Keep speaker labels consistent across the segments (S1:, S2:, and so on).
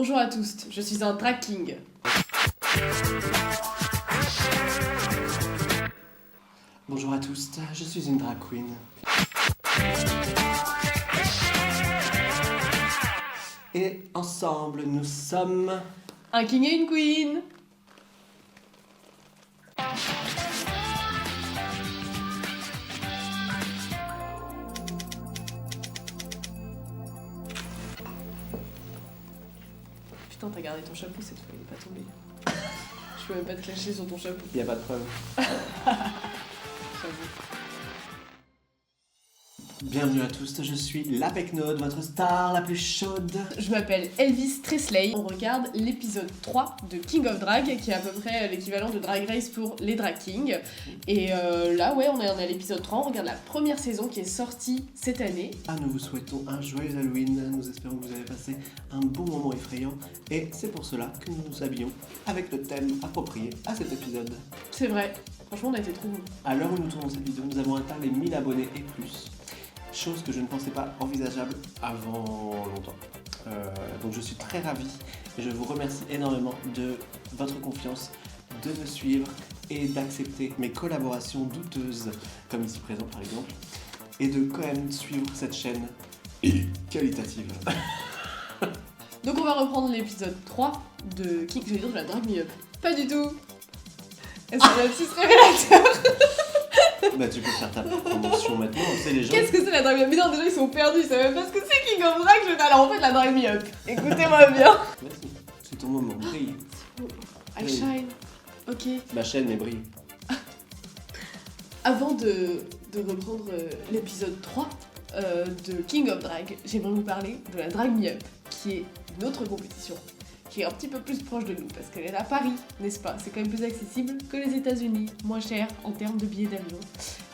S1: Bonjour à tous, je suis un drag king.
S2: Bonjour à tous, je suis une drag queen. Et ensemble, nous sommes...
S1: Un king et une queen. Putain, t'as gardé ton chapeau cette fois, il est pas tombé. Je peux même pas te clasher sur ton chapeau.
S2: Y a pas de preuve.
S1: J'avoue.
S2: Bienvenue à tous, je suis la Pecnode, votre star la plus chaude.
S1: Je m'appelle Elvis Tresley. On regarde l'épisode 3 de King of Drag, qui est à peu près l'équivalent de Drag Race pour les drag kings. Et là, ouais, on est à l'épisode 3, on regarde la première saison qui est sortie cette année.
S2: Nous vous souhaitons un joyeux Halloween, nous espérons que vous avez passé un bon moment effrayant. Et c'est pour cela que nous nous habillons avec le thème approprié à cet épisode.
S1: C'est vrai, franchement on a été trop bons.
S2: À l'heure où nous tournons cette vidéo, nous avons atteint les 1000 abonnés et plus. Chose que je ne pensais pas envisageable avant longtemps. Donc je suis très ravi et je vous remercie énormément de votre confiance, de me suivre et d'accepter mes collaborations douteuses, comme ici présent par exemple, et de quand même suivre cette chaîne qualitative.
S1: Donc on va reprendre l'épisode 3 de King, je vais dire de la Drag Me Up. Pas du tout. Est-ce qu'on a un petit révélateur?
S2: Bah tu peux faire ta promotion maintenant, tu sais les gens...
S1: Qu'est-ce que c'est la Drag Me Up? Mais non, déjà ils sont perdus, ils savent même pas ce que c'est King of Drag. Je vais alors en fait la Drag Me Up. Écoutez-moi bien.
S2: Vas-y, c'est ton moment, brille.
S1: I shine. Ok.
S2: Ma chaîne mais brille.
S1: Avant de reprendre l'épisode 3 de King of Drag, j'aimerais vous parler de la Drag Me Up, qui est une autre compétition, qui est un petit peu plus proche de nous, parce qu'elle est à Paris, n'est-ce pas? C'est quand même plus accessible que les États-Unis, moins cher en termes de billets d'avion.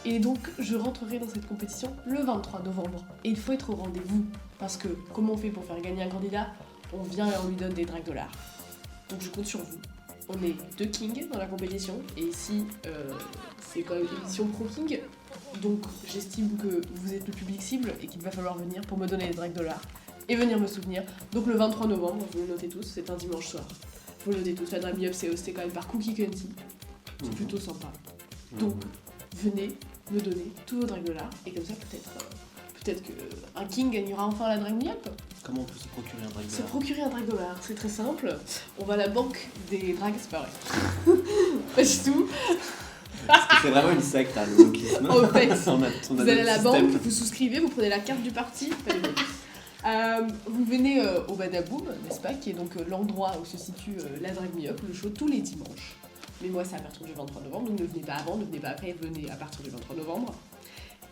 S1: Et donc, je rentrerai dans cette compétition le 23 novembre. Et il faut être au rendez-vous, parce que comment on fait pour faire gagner un candidat? On vient et on lui donne des $. Donc je compte sur vous. On est 2 kings dans la compétition, et ici, c'est quand même une émission pro-king, donc j'estime que vous êtes le public cible et qu'il va falloir venir pour me donner des $. Et venir me soutenir. Donc le 23 novembre, vous le notez tous, c'est un dimanche soir. Vous le notez tous, la Drag Me Up c'est hosté quand même par Cookie Cunty. C'est plutôt sympa. Donc venez me donner tous vos $, et comme ça peut-être qu'un king gagnera enfin la Drag Me Up.
S2: Comment on peut se procurer un drag
S1: Se procurer un $, c'est très simple. On va à la banque des drags, c'est pas vrai. Pas du tout.
S2: Parce que c'est vraiment une secte, hein, le wokisme.
S1: En fait,
S2: on a
S1: vous allez à la banque, vous souscrivez, vous prenez la carte du parti, pas du tout. Vous venez au Badaboom, n'est-ce pas, qui est donc l'endroit où se situe la Drag Me Up, le show tous les dimanches. Mais moi c'est à partir du 23 novembre, donc ne venez pas avant, ne venez pas après, venez à partir du 23 novembre.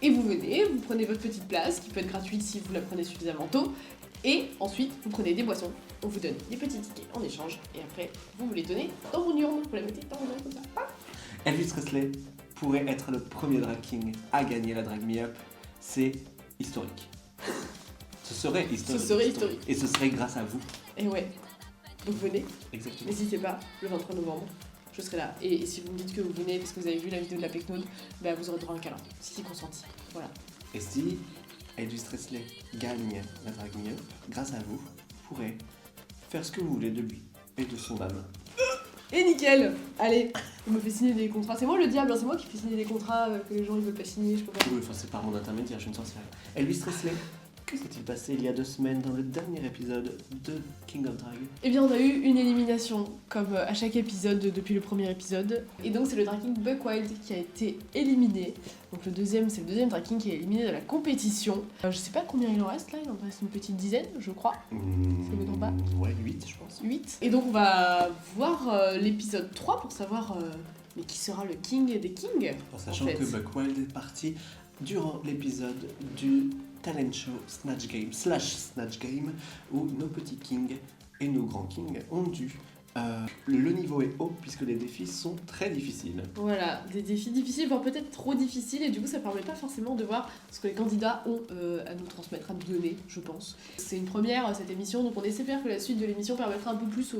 S1: Et vous venez, vous prenez votre petite place, qui peut être gratuite si vous la prenez suffisamment tôt, et ensuite vous prenez des boissons, on vous donne des petits tickets en échange, et après vous les donnez dans vos urnes, vous les mettez dans vos urnes comme ça.
S2: Elvis Presley pourrait être le premier drag king à gagner la Drag Me Up. C'est historique. Ce serait historique. Et ce serait grâce à vous.
S1: Et ouais, donc venez,
S2: Exactement.
S1: n'hésitez pas, le 23 novembre, je serai là. Et si vous me dites que vous venez parce que vous avez vu la vidéo de la Pecnode, bah vous aurez droit à un câlin, si consenti. Voilà.
S2: Et si Elvis Presley gagne la Drag Me Up, grâce à vous, vous pourrez faire ce que vous voulez de lui et de son âme.
S1: Et nickel. Allez, on me fait signer des contrats. C'est moi le diable, hein, c'est moi qui fais signer des contrats que les gens ils veulent pas signer, je peux pas.
S2: Oui, enfin c'est par mon intermédiaire, je suis une sorcière. Elvis Presley, que s'est-il passé il y a 2 semaines dans le dernier épisode de King of Drag?
S1: Eh bien on a eu une élimination, comme à chaque épisode depuis le premier épisode. Et donc c'est le drag king Buck Wild qui a été éliminé. Donc c'est le deuxième drag king qui est éliminé de la compétition. Je sais pas combien il en reste là, il en reste une petite dizaine je crois. Si je me trompe pas.
S2: Ouais, 8 je pense.
S1: 8. Et donc on va voir l'épisode 3 pour savoir mais qui sera le king des kings.
S2: En sachant
S1: en fait.
S2: que Buck Wild est parti durant l'épisode du talent show Snatch Game, où nos petits kings et nos grands kings ont dû... le niveau est haut puisque les défis sont très difficiles.
S1: Voilà, des défis difficiles, voire peut-être trop difficiles, et du coup ça permet pas forcément de voir ce que les candidats ont à nous transmettre, à nous donner, je pense. C'est une première cette émission, donc on espère que la suite de l'émission permettra un peu plus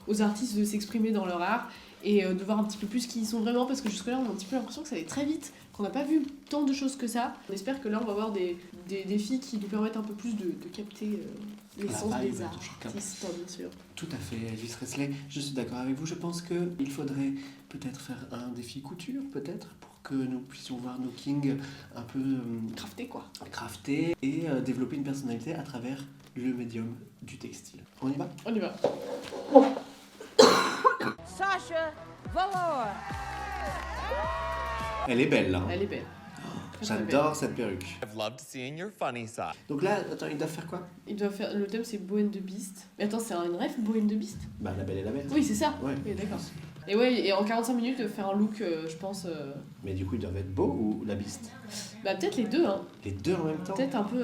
S1: aux artistes de s'exprimer dans leur art et de voir un petit peu plus qui ils sont vraiment, parce que jusque-là on a un petit peu l'impression que ça allait très vite, qu'on n'a pas vu tant de choses que ça. On espère que là on va avoir des défis qui nous permettent un peu plus de capter l'essence
S2: La vibe
S1: des
S2: de
S1: artistes, bien sûr.
S2: Tout à fait, Elvis Presley, je suis d'accord avec vous. Je pense qu'il faudrait peut-être faire un défi couture, peut-être, pour que nous puissions voir nos kings un peu
S1: Crafté quoi.
S2: crafter et développer une personnalité à travers le médium du textile. On y va?
S1: On y va.
S3: Sasha Velour.
S2: Elle est belle, là.
S1: Elle est belle. Très, très
S2: J'adore cette perruque.
S4: I've loved seeing your funny side.
S2: Donc là, attends, ils doivent faire quoi?
S1: Il doit faire. Le thème c'est Beaune de Beast. Mais attends, c'est une ref Beaune de Beast?
S2: Bah, la belle et la bête.
S1: Oui, c'est ça.
S2: Ouais.
S1: Oui, d'accord. Et ouais, et en 45 minutes, de faire un look, je pense.
S2: Mais du coup, ils doivent être beaux ou la Beast?
S1: Bah, peut-être les deux, hein.
S2: Les deux en même temps?
S1: Peut-être un peu.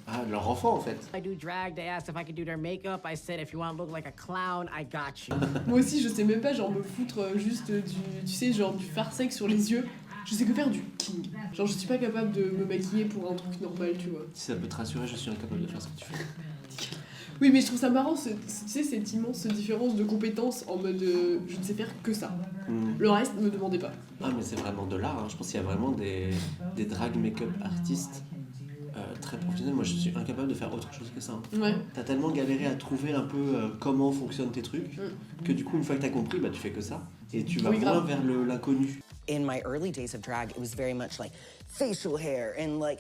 S2: Ah, leur enfant, en fait.
S3: I do drag. They asked if I could do their makeup. I said, if you want to look like a clown, I got you.
S1: Moi aussi, je sais même pas, genre me foutre juste du. Tu sais, genre du fard sec sur les yeux. Je sais que faire du king. Genre, je suis pas capable de me maquiller pour un truc normal, tu vois.
S2: Si ça peut te rassurer, je suis incapable de faire ce que tu fais.
S1: Oui, mais je trouve ça marrant, tu sais, cette immense différence de compétences en mode je ne sais faire que ça. Le reste, ne me demandez pas.
S2: Ah, mais c'est vraiment de l'art, hein. Je pense qu'il y a vraiment des drag make-up artistes très professionnels. Moi, je suis incapable de faire autre chose que ça, hein.
S1: Ouais.
S2: T'as tellement galéré à trouver un peu comment fonctionnent tes trucs que du coup, une fois que t'as compris, bah tu fais que ça. Et tu vas
S1: Oui,
S2: moins
S1: grave.
S2: vers l'inconnu.
S5: In my early days of drag, it was very much like facial hair and like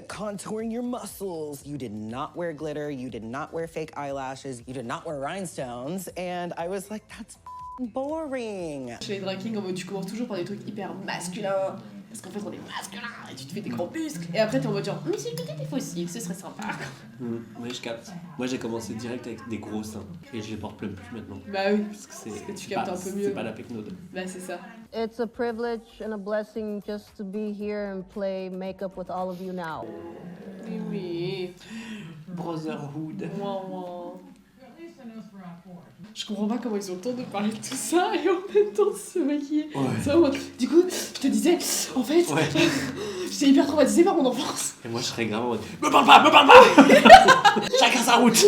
S5: contouring your muscles. You did not wear glitter, you did not wear fake eyelashes, you did not wear rhinestones, and I was like, that's boring.
S1: Chez les drag kings, en mode tu commences toujours par des trucs hyper masculins. Parce qu'en fait, on est masculin et tu te fais des grands muscles. Et après, t'es en mode genre, mais c'est peut-être des fossiles, ce serait sympa.
S2: Oui, je capte. Moi, j'ai commencé direct avec des gros seins et je les porte même plus maintenant.
S1: Bah oui,
S2: Parce que
S1: parce que tu
S2: c'est
S1: captes
S2: pas-
S1: un peu mieux.
S2: C'est pas la pecnode.
S1: Bah c'est ça.
S6: It's a privilege and a blessing just to be here and play makeup with all of you now.
S1: Oui, oui.
S2: Brotherhood.
S1: Ouin, ouin. Je comprends pas comment ils ont le temps de parler de tout ça et en même temps de se maquiller.
S2: Ouais.
S1: C'est vraiment- Du coup, je te disais, en fait,
S2: Ouais.
S1: j'étais hyper traumatisée par mon enfance.
S2: Et moi, je serais grave en mode me parle pas Chacun sa route.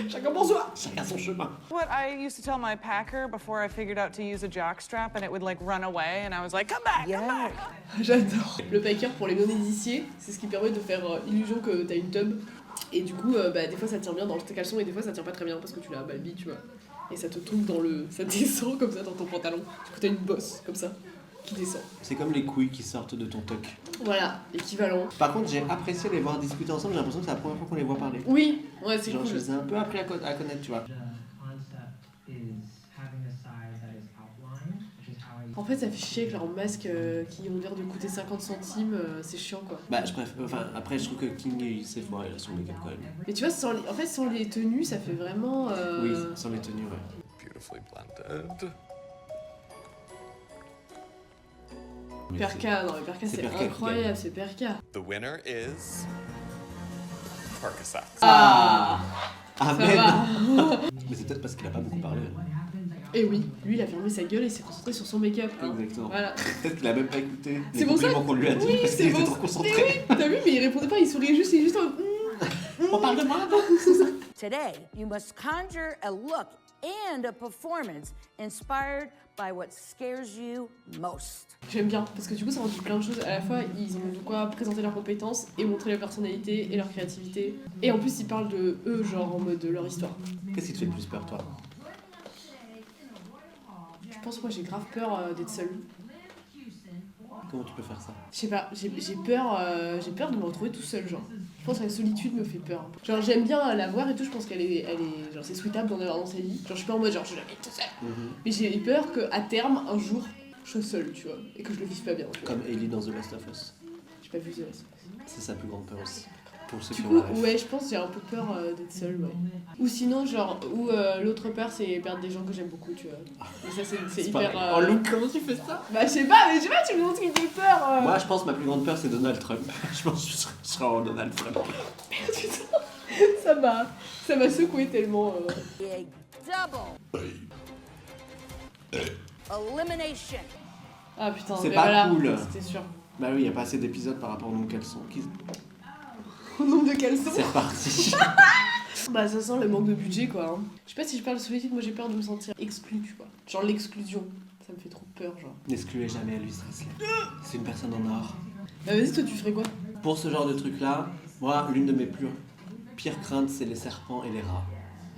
S1: Chacun pour soi.
S2: Chacun son chemin.
S7: What I used to tell my packer before I figured out to use a jockstrap and it would like run away and I was like, come back, come back.
S1: J'adore. Le packer pour les non-initiés, c'est ce qui permet de faire illusion que t'as une tub. Et du coup, bah, des fois ça tient bien dans tes caleçons et des fois ça tient pas très bien parce que tu l'as balbi, tu vois. Et ça te tombe dans le. Ça descend comme ça dans ton pantalon. Du coup, t'as une bosse comme ça qui descend.
S2: C'est comme les couilles qui sortent de ton toc.
S1: Voilà, équivalent.
S2: Par contre, j'ai apprécié les voir discuter ensemble. J'ai l'impression que c'est la première fois qu'on les voit parler.
S1: Oui, ouais, c'est
S2: Genre,
S1: cool.
S2: je les ai un peu appris à connaître, tu vois.
S1: En fait, ça fait chier avec leurs masques qui ont l'air de coûter 50 centimes, c'est chiant quoi.
S2: Bah, je préfère. Enfin, après, je trouve que King, il s'est foiré là, son make-up quand même.
S1: Mais tu vois, en fait, sans les tenues, ça fait vraiment.
S2: Oui, sans les tenues, ouais.
S4: Beautifully blended.
S2: Mais
S1: Perka, non, mais Perka,
S2: c'est
S1: c'est
S2: Perka qui
S1: incroyable,
S2: gagne.
S1: c'est Perka.
S4: The winner is Percocet.
S1: Ah,
S2: c'est-
S1: ça
S2: Amen.
S1: va.
S2: Mais c'est peut-être parce qu'il a pas beaucoup parlé.
S1: Et oui, lui, il a fermé sa gueule et s'est concentré sur son make-up. hein.
S2: Exactement.
S1: Voilà.
S2: Peut-être qu'il a même pas écouté
S1: C'est
S2: les
S1: pour ça
S2: compliments qu'on lui a dit
S1: Oui,
S2: parce
S1: c'est
S2: qu'il était
S1: pour-
S2: trop concentré.
S1: Mais oui, t'as vu, mais il répondait pas, il souriait juste, il est juste en.
S2: On parle de moi.
S3: Today, you must conjure a look and a performance inspired by what scares you most.
S1: J'aime bien, parce que du coup, ça rend plein de choses. À la fois, ils ont de quoi présenter leurs compétences et montrer leur personnalité et leur créativité. Et en plus, ils parlent de eux, genre en mode de leur histoire.
S2: Qu'est-ce qui te fait le plus peur, toi?
S1: Je pense, moi, j'ai grave peur d'être seule.
S2: Comment tu peux faire ça?
S1: Je sais pas, j'ai peur de me retrouver tout seul, genre. Je pense que la solitude me fait peur un peu. Genre, j'aime bien la voir et tout, je pense qu'elle est genre, c'est souhaitable d'en avoir dans sa vie. Genre, je suis pas en mode, genre, je la vis tout seul. Mais j'ai peur qu'à terme, un jour, je sois seule, tu vois, et que je le vive pas bien. Tu vois.
S2: Comme Ellie dans The Last of Us.
S1: J'ai pas vu The Last of Us.
S2: C'est sa plus grande peur aussi. Pour ceux
S1: Du
S2: qui
S1: coup,
S2: ont la ref.
S1: ouais, je pense que j'ai un peu peur d'être seule, ouais. Ou sinon, genre, l'autre peur, c'est perdre des gens que j'aime beaucoup, tu vois. Et ça, c'est hyper.
S2: pareil. Oh, Luke, comment tu fais ça?
S1: Bah, je sais pas, mais tu me montres qu'il fait peur.
S2: Moi, je pense que ma plus grande peur, c'est Donald Trump. Je pense que je serai en Donald Trump.
S1: ça m'a secoué tellement.
S3: Big double. Elimination.
S1: Ah putain,
S2: C'est
S1: mais
S2: pas
S1: voilà,
S2: cool.
S1: c'était sûr.
S2: Bah oui, y a pas assez d'épisodes par rapport au nombre de caleçons.
S1: Au nombre de caleçons.
S2: C'est reparti.
S1: Bah ça sent le manque de budget quoi. Hein. Je sais pas si je parle de solitude, moi j'ai peur de me sentir exclue, tu vois. Genre l'exclusion, ça me fait trop peur genre.
S2: N'excluez jamais Elvis Presley. C'est une personne en or.
S1: Bah vas-y toi tu ferais quoi?
S2: Pour ce genre de truc-là, moi, l'une de mes pires craintes, c'est les serpents et les rats.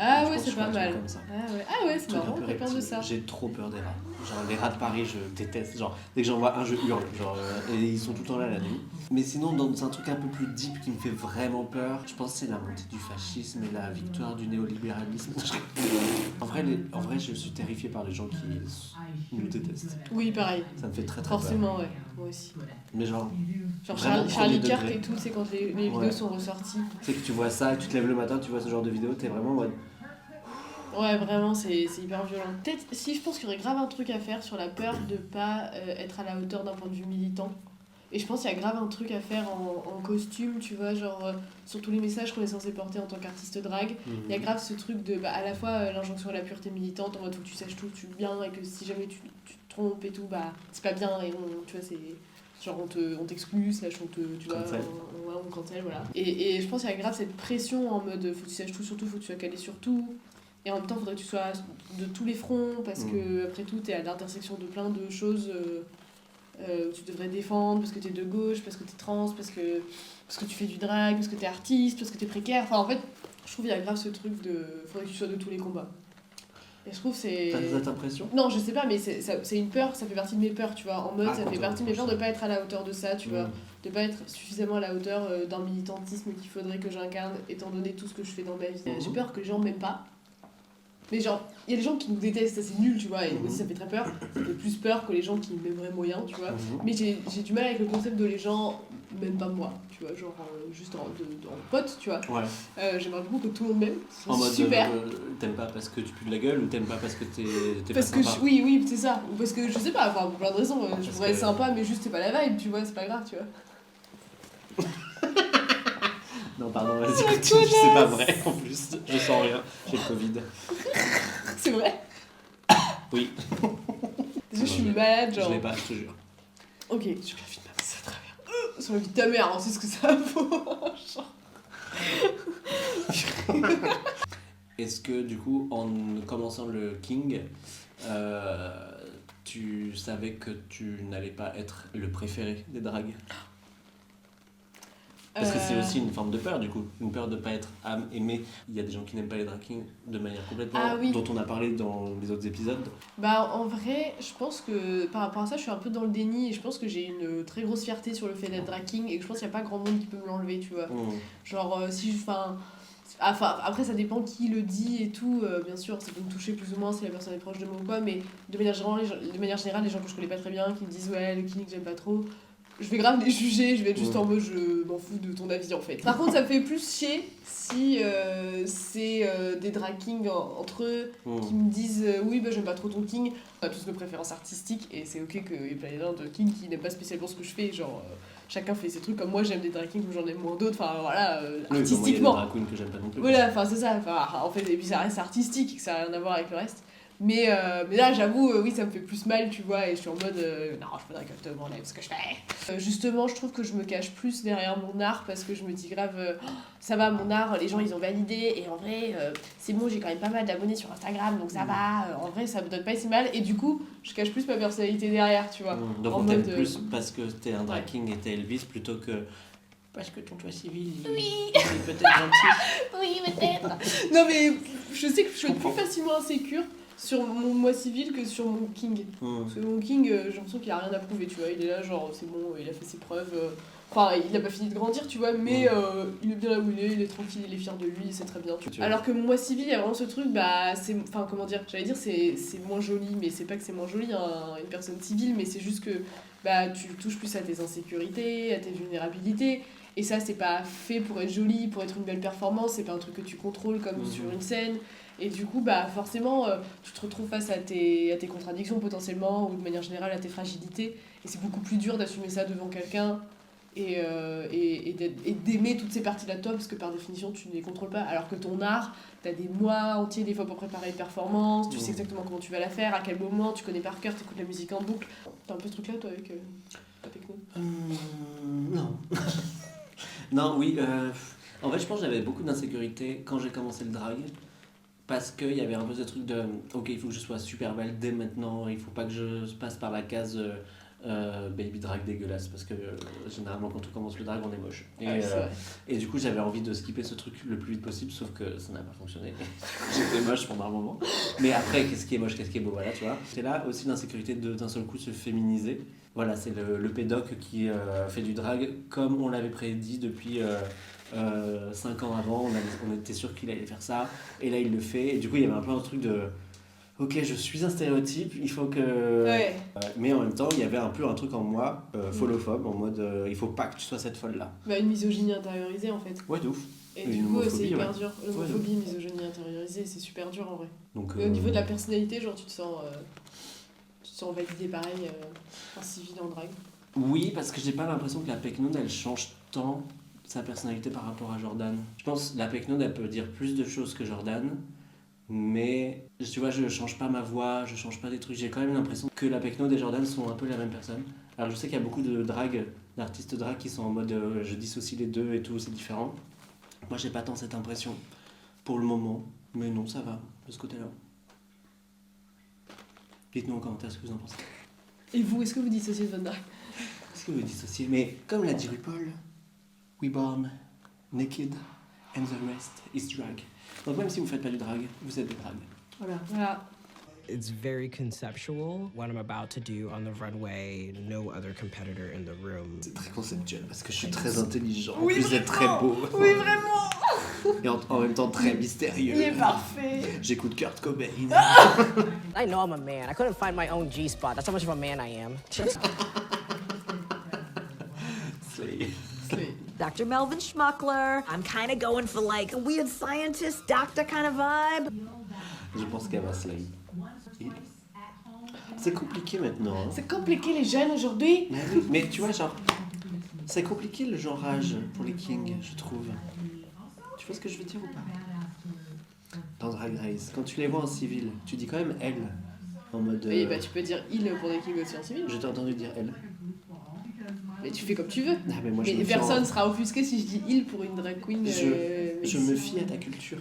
S1: Ah
S2: Je
S1: ouais
S2: pense
S1: c'est
S2: que je
S1: pas
S2: ferais un
S1: mal.
S2: truc comme ça.
S1: Ah ouais c'est
S2: Truc un
S1: marrant,
S2: peu
S1: j'ai peur de
S2: reptile.
S1: ça.
S2: J'ai trop peur des rats. Genre les rats de Paris, je déteste. Genre dès que j'en vois un, je hurle. Genre et ils sont tout le temps là la nuit. Mais sinon, dans un truc un peu plus deep qui me fait vraiment peur, je pense que c'est la montée du fascisme et la victoire du néolibéralisme. En vrai, je suis terrifié par les gens qui nous détestent.
S1: Oui pareil,
S2: Ça me fait très très
S1: forcément ouais, moi aussi.
S2: peur. Mais genre,
S1: Genre
S2: vraiment
S1: Charlie
S2: premier
S1: Kirk
S2: degré.
S1: et tout, c'est quand les vidéos
S2: Ouais.
S1: sont ressorties.
S2: Tu sais que tu vois ça, tu te lèves le matin, tu vois ce genre de vidéo, t'es vraiment en mode.
S1: Ouais, vraiment, c'est hyper violent. Peut-être, si je pense qu'il y aurait grave un truc à faire sur la peur de pas être à la hauteur d'un point de vue militant. Et je pense qu'il y a grave un truc à faire en costume, tu vois, genre sur tous les messages qu'on est censé porter en tant qu'artiste drague. Il y a grave ce truc de, bah, à la fois l'injonction à la pureté militante, en mode faut que tu saches tout bien et que si jamais tu te trompes et tout, bah c'est pas bien et tu vois, c'est. Genre on t'exclut, slash on te, tu vois,
S2: Cancel.
S1: on cancel, voilà. Et je pense qu'il y a grave cette pression en mode faut que tu saches tout sur tout, faut que tu sois calé sur tout. Et en même temps, il faudrait que tu sois de tous les fronts, parce que après tout, t'es à l'intersection de plein de choses où tu devrais défendre, parce que t'es de gauche, parce que t'es trans, parce que tu fais du drag, parce que t'es artiste, parce que t'es précaire. Enfin, en fait, je trouve qu'il y a grave ce truc de faudrait que tu sois de tous les combats. Et je trouve c'est.
S2: T'as cette impression?
S1: Non, je sais pas, mais c'est une peur, ça fait partie de mes peurs, tu vois. En mode,
S2: Ah,
S1: ça
S2: quand
S1: fait
S2: on
S1: partie de mes peurs
S2: approche
S1: de pas être à la hauteur de ça, tu vois.
S2: Mm.
S1: De pas être suffisamment à la hauteur d'un militantisme qu'il faudrait que j'incarne, étant donné tout ce que je fais dans ma vie. J'ai peur que les gens m'aiment pas. Mais genre, il y a des gens qui nous détestent, ça c'est nul, tu vois, et aussi ça fait très peur. Ça fait plus peur que les gens qui m'aimeraient moyen, tu vois. Mais j'ai du mal avec le concept de les gens, même pas moi, tu vois, genre juste en pote, tu vois.
S2: Ouais.
S1: J'aimerais beaucoup que tout le monde m'aime,
S2: En
S1: c'est
S2: mode,
S1: super.
S2: t'aimes pas parce que tu pues de la gueule ou t'aimes pas parce que t'es
S1: Parce
S2: pas
S1: que
S2: sympa?
S1: oui, c'est ça. Ou parce que je sais pas, enfin pour plein de raisons, je
S2: Parce
S1: pourrais être
S2: que-
S1: sympa, mais juste c'est pas la vibe, tu vois, c'est pas grave, tu vois.
S2: Non, pardon, vas-y,
S1: La
S2: continue, c'est pas
S1: connasse.
S2: vrai en plus. Je sens rien, j'ai le Covid.
S1: C'est vrai.
S2: Oui,
S1: Déjà, je suis malade,
S2: je
S1: genre.
S2: l'ai pas, je te jure.
S1: Ok, sur la vie de ma mère, ça travers. Sur la vie de ta mère, on sait ce que ça vaut. Genre.
S2: Est-ce que du coup, en commençant le King, tu savais que tu n'allais pas être le préféré des dragues? Parce que c'est aussi une forme de peur, du coup. Une peur de ne pas être aimé. Il y a des gens qui n'aiment pas les drag kings de manière complètement...
S1: Ah oui.
S2: dont on a parlé dans les autres épisodes.
S1: Bah en vrai, je pense que par rapport à ça, je suis un peu dans le déni et je pense que j'ai une très grosse fierté sur le fait d'être drag king et que je pense qu'il n'y a pas grand monde qui peut me l'enlever, tu vois. Genre si je... Enfin, après ça dépend qui le dit et tout, bien sûr, ça peut me toucher plus ou moins si la personne est proche de moi ou quoi, mais de manière générale, les gens que je connais pas très bien, qui me disent ouais, le king j'aime pas trop, je vais grave les juger, je vais être juste en mode je m'en fous de ton avis en fait. Par contre, ça me fait plus chier si c'est des drag kings entre eux qui me disent oui, bah j'aime pas trop ton king. On a tous nos préférences artistiques et c'est ok qu'il y ait plein de kings qui n'aiment pas spécialement ce que je fais, genre chacun fait ses trucs, comme moi j'aime des drag kings où j'en aime moins d'autres, enfin voilà, artistiquement.
S2: Moi, il y a des drag queens que j'aime pas non plus.
S1: Voilà, enfin c'est ça, enfin, en fait, et puis ça reste artistique, ça n'a rien à voir avec le reste. Mais là, j'avoue, oui, ça me fait plus mal, tu vois, et je suis en mode, non, je voudrais que tout le monde aime ce que je fais. Justement, je trouve que je me cache plus derrière mon art parce que je me dis grave, ça va, mon art, les gens ils ont validé, et en vrai, c'est bon, j'ai quand même pas mal d'abonnés sur Instagram, donc ça va, en vrai, ça me donne pas si mal, et du coup, je cache plus ma personnalité derrière, tu vois.
S2: Donc
S1: en
S2: on t'aime
S1: mode,
S2: plus parce que t'es un drag
S1: ouais.
S2: king et t'es Elvis plutôt que parce que ton toit civil
S1: Oui.
S2: il est peut-être gentil.
S1: Oui, peut-être. Non, mais je sais que je suis plus facilement insécure sur mon moi civil que sur mon king. Parce que mon king, j'ai l'impression qu'il a rien à prouver, tu vois. Il est là, genre, c'est bon, il a fait ses preuves. Enfin, il a pas fini de grandir, tu vois, mais il est bien là où il est tranquille, il est fier de lui, c'est très bien. Tu vois. Alors que mon moi civil, il y a vraiment ce truc, bah, c'est. Enfin, comment dire, j'allais dire, c'est moins joli, mais c'est pas que c'est moins joli, hein, une personne civile, mais c'est juste que bah, tu touches plus à tes insécurités, à tes vulnérabilités. Et ça, c'est pas fait pour être joli, pour être une belle performance, c'est pas un truc que tu contrôles comme sur une scène. Et du coup, bah, forcément, tu te retrouves face à tes contradictions potentiellement, ou de manière générale à tes fragilités. Et c'est beaucoup plus dur d'assumer ça devant quelqu'un et d'aimer toutes ces parties-là de toi, parce que par définition, tu ne les contrôles pas. Alors que ton art, t'as des mois entiers des fois pour préparer une performance, tu sais exactement comment tu vas la faire, à quel moment, tu connais par cœur, tu écoutes la musique en boucle. T'as un peu ce truc-là, toi, avec ta techno
S2: Non. Non, oui. En fait, je pense que j'avais beaucoup d'insécurité quand j'ai commencé le drag. Parce qu'il y avait un peu ce truc de ok, il faut que je sois super belle dès maintenant, il faut pas que je passe par la case baby drag dégueulasse. Parce que généralement, quand on commence le drag, on est moche. Et du coup, j'avais envie de skipper ce truc le plus vite possible, sauf que ça n'a pas fonctionné. J'étais moche pendant un moment. Mais après, qu'est-ce qui est moche, qu'est-ce qui est beau, voilà, tu vois. C'est là aussi l'insécurité de d'un seul coup se féminiser. Voilà, c'est le pédoc qui fait du drag comme on l'avait prédit depuis. 5 ans avant, on était sûr qu'il allait faire ça, et là il le fait, et du coup il y avait un peu un truc de ok, je suis un stéréotype, il faut que. Mais en même temps, il y avait un peu un truc en moi, follophobe, en mode il faut pas que tu sois cette folle-là.
S1: Bah, une misogynie intériorisée en fait.
S2: Ouais, de ouf.
S1: Et du coup, c'est hyper dur. L'homophobie, misogynie intériorisée, c'est super dur en vrai.
S2: Donc,
S1: au niveau de la personnalité, genre tu te sens validé pareil en civil en drague.
S2: Oui, parce que j'ai pas l'impression que la Pecnode elle change tant sa personnalité par rapport à Jordan. Je pense que la Pecnode elle peut dire plus de choses que Jordan, mais tu vois, je change pas ma voix, je change pas des trucs. J'ai quand même l'impression que la Pecnode et Jordan sont un peu la même personne. Alors je sais qu'il y a beaucoup d'artistes drag qui sont en mode je dissocie les deux et tout, c'est différent. Moi j'ai pas tant cette impression pour le moment, mais non, ça va de ce côté-là. Dites-nous en commentaire ce que vous en pensez.
S1: Et vous, est-ce que vous dissociez de votre drag?
S2: Est-ce que vous dissociez? Mais comme l'a dit RuPaul, we born naked and the rest is drag. Donc même si vous faites pas du drag, vous êtes des drag.
S1: Voilà.
S8: It's very conceptual. What I'm about to do on the runway, no other competitor in the room.
S2: C'est très conceptuel parce que je suis très intelligent.
S1: Oui,
S2: en plus d'être très beau.
S1: Oui, vraiment.
S2: Et en même temps très mystérieux.
S1: Il est parfait.
S2: J'écoute Kurt Cobain.
S9: I know I'm a man. I couldn't find my own G-spot. That's how much of a man I am.
S2: Slay.
S10: Dr. Melvin Schmuckler. I'm kind of going for like a weird scientist doctor kind of vibe.
S2: Je pense qu'elle va slay. C'est compliqué maintenant. Hein.
S1: C'est compliqué les jeunes aujourd'hui.
S2: Mais tu vois, genre, c'est compliqué le genrage pour les kings, je trouve. Tu vois ce que je veux dire ou pas? Dans Drag Race, quand tu les vois en civil, tu dis quand même elle. En mode.
S1: Oui, bah tu peux dire il pour des kings aussi en civil.
S2: Je t'ai entendu dire elle.
S1: Mais tu fais comme tu veux.
S2: Ah, mais moi,
S1: mais personne sera offusqué si je dis il pour une drag queen.
S2: Je me fie à ta culture.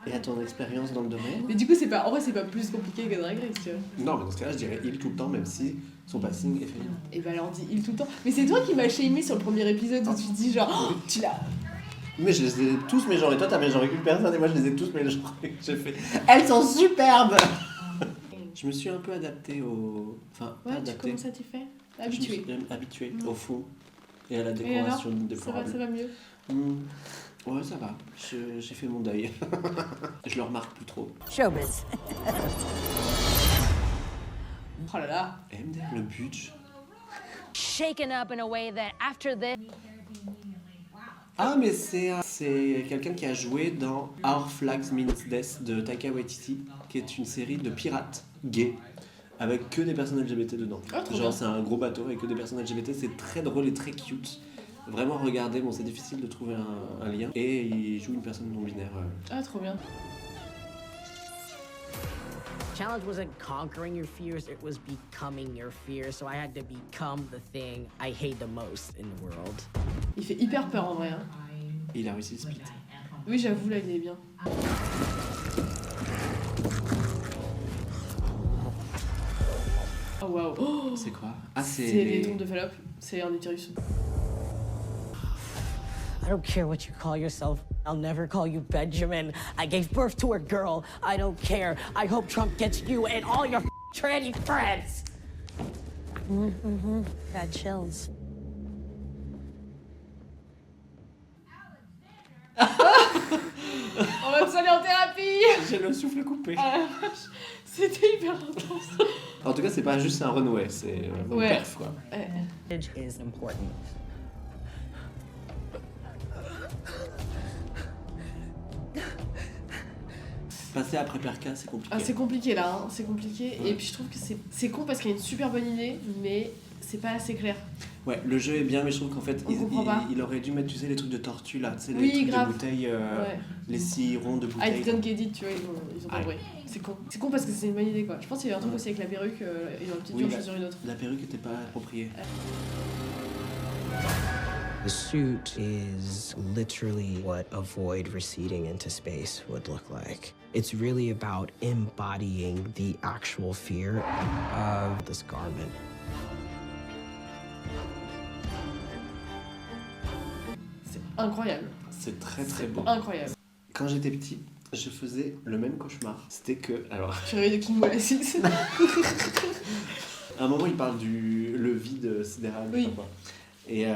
S2: Et à ton expérience dans le domaine.
S1: Mais du coup, en vrai, c'est pas plus compliqué que Drag Race, tu vois.
S2: Non, mais dans ce cas-là, je dirais il tout le temps, même si son passing est féminin.
S1: Et bah alors, dis il tout le temps. Mais c'est toi qui m'as shamé sur le premier épisode où tu dis genre, oh, tu l'as.
S2: Mais je les ai tous mégenrés. Toi, t'as mégenré qu'une personne et moi, je les ai tous mégenrés. J'ai fait. Elles sont superbes! Je me suis un peu adapté au. Enfin,
S1: ouais,
S2: adapté.
S1: comment ça tu fais? Habitué.
S2: Habitué au fond et à la décoration déplorable.
S1: Ça va mieux.
S2: Ouais, ça va. J'ai fait mon deuil. Je le remarque plus trop.
S3: Showbiz.
S1: Oh là là.
S2: MDR, le budget.
S11: Shaken up in a way that after this.
S2: Ah, mais c'est quelqu'un qui a joué dans Our Flags Means Death de Taika Waititi, qui est une série de pirates gays avec que des personnes LGBT dedans. Genre, c'est un gros bateau avec que des personnes LGBT. C'est très drôle et très cute. Vraiment, regardez, bon, c'est difficile de trouver un lien. Et il joue une personne non-binaire.
S1: Ah, trop bien.
S9: Challenge wasn't conquering your fears, it was becoming your fears. So I had to become the thing I hate the most in the world.
S1: Il fait hyper peur en vrai. Hein.
S2: Il a réussi le split.
S1: Oui, j'avoue, là, il est bien. Oh waouh. Oh,
S2: c'est quoi? Ah, c'est
S1: les trompes de Fallope. C'est un utérus.
S9: I don't care what you call yourself. I'll never call you Benjamin. I gave birth to a girl. I don't care. I hope Trump gets you and all your tranny friends.
S10: Got chills.
S1: On va tous aller en thérapie.
S2: J'ai le souffle coupé.
S1: C'était hyper intense.
S2: En tout cas, c'est pas juste un runway, c'est un perf, quoi.
S9: It is important.
S2: Passer après Perka, c'est compliqué.
S1: Ah, c'est compliqué là, hein. C'est compliqué. Ouais. Et puis je trouve que c'est con parce qu'il y a une super bonne idée, mais c'est pas assez clair.
S2: Ouais, le jeu est bien, mais je trouve qu'en fait, il aurait dû mettre, tu sais, les trucs de tortue là, tu sais, les trucs de bouteilles, les sirons de bouteilles.
S1: Ah, ils don't get it, tu vois, ils ont pas vrai. C'est con. C'est con parce que c'est une bonne idée quoi. Je pense qu'il y a un truc aussi avec la perruque, ils ont peut-être dû en choisir une autre.
S2: La perruque était pas appropriée.
S8: The suit is literally what a void receding into space would look like. It's really about embodying the actual fear of this garment.
S1: C'est incroyable.
S2: C'est très très beau.
S1: Incroyable.
S2: Quand j'étais petit, je faisais le même cauchemar. C'était que... Alors...
S1: Tu rêvais de King Molasses.
S2: À un moment, il parle le vide sidéral.
S1: Oui.
S2: Et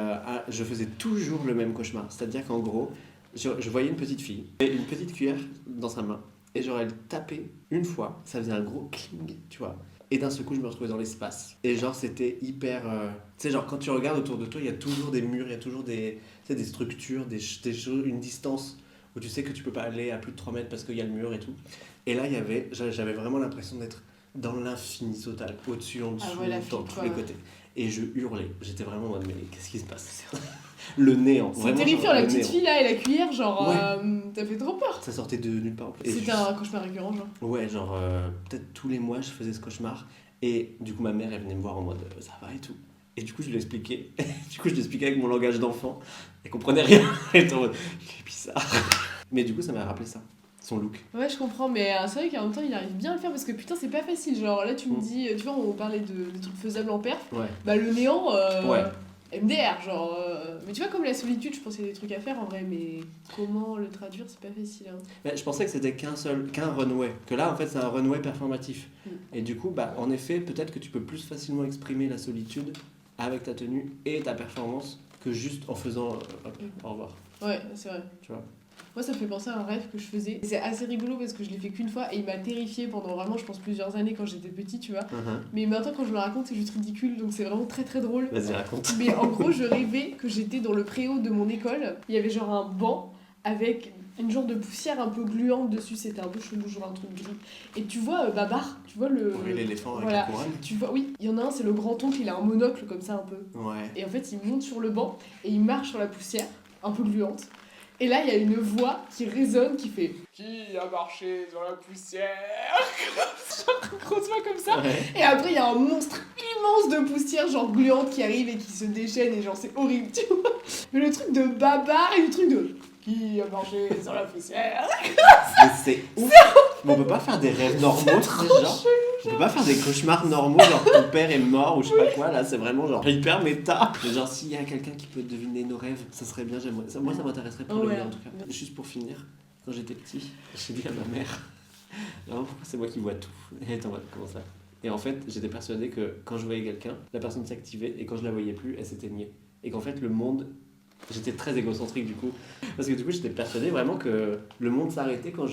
S2: je faisais toujours le même cauchemar. C'est-à-dire qu'en gros, je voyais une petite fille, et une petite cuillère dans sa main, et genre elle tapait une fois, ça faisait un gros cling, tu vois. Et d'un seul coup, je me retrouvais dans l'espace. Et genre, c'était hyper... Tu sais, genre, quand tu regardes autour de toi, il y a toujours des murs, il y a toujours des structures, des choses, une distance où tu sais que tu peux pas aller à plus de 3 mètres parce qu'il y a le mur et tout. Et là, j'avais vraiment l'impression d'être dans l'infini total, au-dessus, en dessous, dans tous les côtés. Et je hurlais. J'étais vraiment en mode, mais qu'est-ce qui se passe? Le néant.
S1: C'est terrifiant, la petite fille là et la cuillère, genre, t'as fait trop peur.
S2: Ça sortait de nulle part.
S1: C'était un cauchemar récurrent, genre.
S2: Ouais, genre, peut-être tous les mois, je faisais ce cauchemar. Et du coup, ma mère, elle venait me voir en mode, ça va et tout. Et du coup, je lui expliquais. Du coup, je lui expliquais avec mon langage d'enfant. Elle comprenait rien. Elle était en mode, il est bizarre. Mais du coup, ça m'a rappelé ça. Son look.
S1: Ouais, je comprends, mais c'est vrai qu'en même temps, il arrive bien à le faire parce que putain, c'est pas facile. Genre là, tu me dis, tu vois, on parlait de trucs faisables en perf.
S2: Ouais.
S1: Bah, le néant,
S2: ouais.
S1: MDR, genre. Mais tu vois, comme la solitude, je pense qu'il y a des trucs à faire en vrai, mais comment le traduire, c'est pas facile. Hein.
S2: Mais je pensais que c'était qu'un runway. Que là, en fait, c'est un runway performatif. Et du coup, bah, en effet, peut-être que tu peux plus facilement exprimer la solitude avec ta tenue et ta performance que juste en faisant au revoir.
S1: Ouais, c'est vrai.
S2: Tu vois.
S1: Moi, ça me fait penser à un rêve que je faisais. C'est assez rigolo parce que je l'ai fait qu'une fois et il m'a terrifiée pendant vraiment, je pense, plusieurs années quand j'étais petite, tu vois. Mais maintenant, quand je le raconte, c'est juste ridicule, donc c'est vraiment très très drôle.
S2: Vas-y, raconte.
S1: Mais en gros, je rêvais que j'étais dans le préau de mon école. Il y avait genre un banc avec une genre de poussière un peu gluante dessus. C'était un peu chelou, genre un truc gris. Et tu vois Babar, tu vois le...
S2: Oui, l'éléphant avec
S1: voilà.
S2: la couronne.
S1: Tu vois, oui, il y en a un, c'est le grand-oncle, il a un monocle comme ça un peu.
S2: Ouais.
S1: Et en fait, il monte sur le banc et il marche sur la poussière, un peu gluante. Et là, il y a une voix qui résonne, qui fait « Qui a marché sur la poussière ?» Genre une grosse voix comme ça.
S2: Ouais.
S1: Et après, il y a un monstre immense de poussière, genre gluante, qui arrive et qui se déchaîne. Et genre, c'est horrible, tu vois. Mais le truc de Babar et le truc de « Qui a marché sur la poussière ?»
S2: Mais c'est ouf. Mais on peut pas faire des rêves normaux, genre. On peut pas faire des cauchemars normaux, genre ton père est mort ou je sais pas quoi, là c'est vraiment genre hyper méta. Mais genre s'il y a quelqu'un qui peut deviner nos rêves, ça serait bien, j'aimerais. Moi ça m'intéresserait pour le mien en tout cas. Juste pour finir, quand j'étais petit, j'ai dit à ma mère, non, pourquoi c'est moi qui vois tout? Et elle était en mode, comment ça? Et en fait j'étais persuadé que quand je voyais quelqu'un, la personne s'activait et quand je la voyais plus, elle s'éteignait. Et qu'en fait le monde... J'étais très égocentrique du coup, parce que du coup j'étais persuadé vraiment que le monde s'arrêtait quand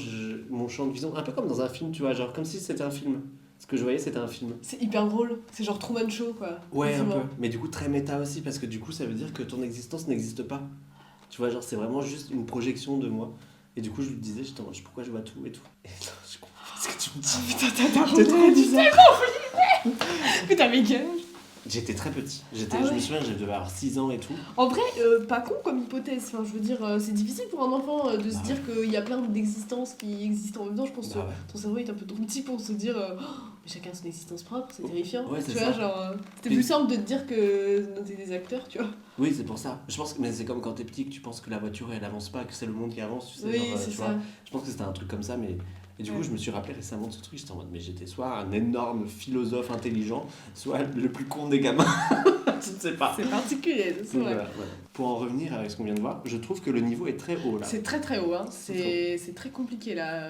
S2: mon champ de vision, un peu comme dans un film, tu vois, genre comme si c'était un film. Ce que je voyais c'était un film.
S1: C'est hyper drôle, c'est genre Truman Show quoi.
S2: Ouais, un peu, mais du coup très méta aussi, parce que du coup ça veut dire que ton existence n'existe pas. Tu vois, genre c'est vraiment juste une projection de moi. Et du coup je lui disais, pourquoi je vois tout et tout. Et là je comprends ce que tu me dis.
S1: Putain, t'as trop flippé. Mais t'avais quel âge?
S2: J'étais très petit,
S1: ouais.
S2: Je me souviens, je devais avoir 6 ans et tout.
S1: En vrai, pas con comme hypothèse, enfin, je veux dire, c'est difficile pour un enfant de se dire qu'il y a plein d'existences qui existent en même temps, je pense que ton cerveau est un peu trop petit pour se dire mais chacun a son existence propre, c'est terrifiant,
S2: ouais,
S1: tu
S2: c'est
S1: vois,
S2: ça.
S1: genre, c'était plus simple de te dire que t'es des acteurs, tu vois.
S2: Oui, c'est pour ça. Je pense que mais c'est comme quand t'es petit que tu penses que la voiture elle avance pas, que c'est le monde qui avance, tu sais.
S1: Oui,
S2: genre,
S1: c'est
S2: tu
S1: ça.
S2: vois. Je pense que c'était un truc comme ça, mais et du coup je me suis rappelé récemment de ce truc, j'étais en mode mais j'étais soit un énorme philosophe intelligent, soit le plus con des gamins. Je ne sais pas.
S1: C'est particulier, c'est vrai.
S2: Voilà. Pour en revenir avec ce qu'on vient de voir, je trouve que le niveau est très haut là.
S1: C'est très très haut, hein. C'est très compliqué là.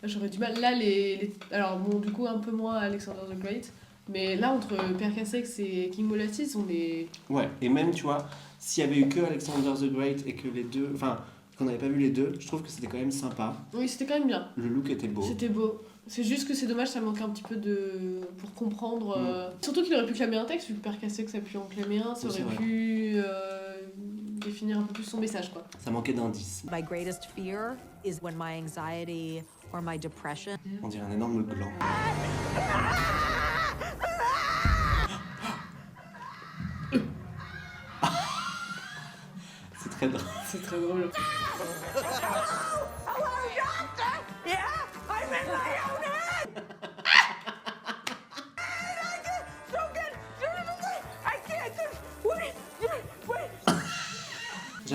S1: Là j'aurais du mal. Là alors bon du coup un peu moins Alexander the Great, mais là entre Percassex et King Molasses on est...
S2: Ouais, et même tu vois, s'il y avait eu que Alexander the Great et que les deux, enfin qu'on n'avait pas vu les deux, je trouve que c'était quand même sympa.
S1: Oui, c'était quand même bien.
S2: Le look était beau.
S1: C'était beau. C'est juste que c'est dommage, ça manque un petit peu pour comprendre. Surtout qu'il aurait pu clamer un texte, vu que Percassex a pu en clamer un, ça aurait pu définir un peu plus son message, quoi.
S2: Ça manquait d'indices.
S10: My greatest fear is when my anxiety or my depression.
S2: On dirait un énorme gland. C'est très drôle.
S1: C'est très drôle.